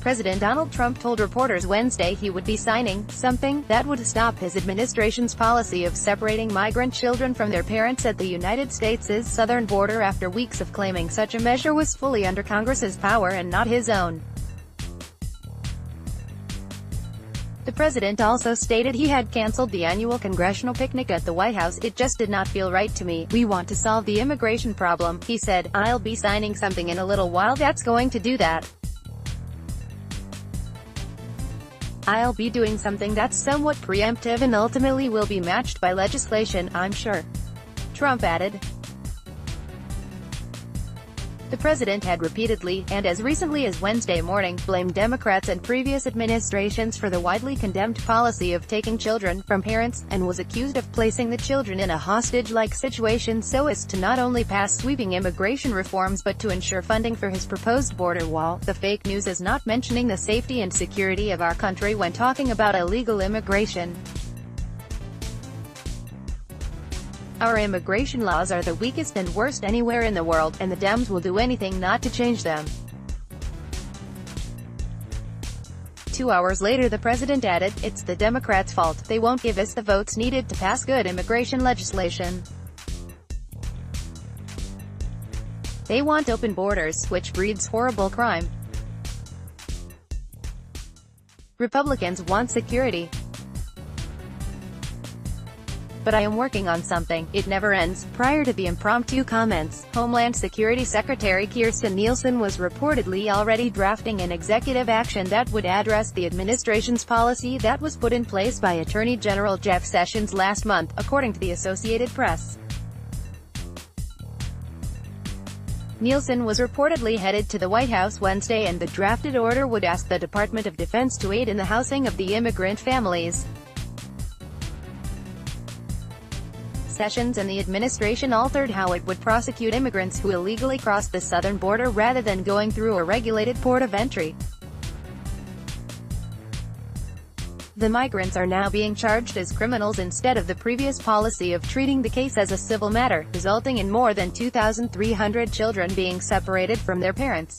President Donald Trump told reporters Wednesday he would be signing something that would stop his administration's policy of separating migrant children from their parents at the United States' southern border after weeks of claiming such a measure was fully under Congress's power and not his own. The president also stated he had canceled the annual congressional picnic at the White House. "It just did not feel right to me. We want to solve the immigration problem," he said. "I'll be signing something in a little while that's going to do that. I'll be doing something that's somewhat preemptive and ultimately will be matched by legislation, I'm sure," Trump added. The president had repeatedly, and as recently as Wednesday morning, blamed Democrats and previous administrations for the widely condemned policy of taking children from parents, and was accused of placing the children in a hostage-like situation so as to not only pass sweeping immigration reforms but to ensure funding for his proposed border wall. "The fake news is not mentioning the safety and security of our country when talking about illegal immigration. Our immigration laws are the weakest and worst anywhere in the world, and the Dems will do anything not to change them." 2 hours later the president added, "It's the Democrats' fault. They won't give us the votes needed to pass good immigration legislation. They want open borders, which breeds horrible crime. Republicans want security. But I am working on something. It never ends." Prior to the impromptu comments, Homeland Security Secretary Kirstjen Nielsen was reportedly already drafting an executive action that would address the administration's policy that was put in place by Attorney General Jeff Sessions last month, according to the Associated Press. Nielsen was reportedly headed to the White House Wednesday, and the drafted order would ask the Department of Defense to aid in the housing of the immigrant families. Sessions and the administration altered how it would prosecute immigrants who illegally crossed the southern border rather than going through a regulated port of entry. The migrants are now being charged as criminals instead of the previous policy of treating the case as a civil matter, resulting in more than 2,300 children being separated from their parents.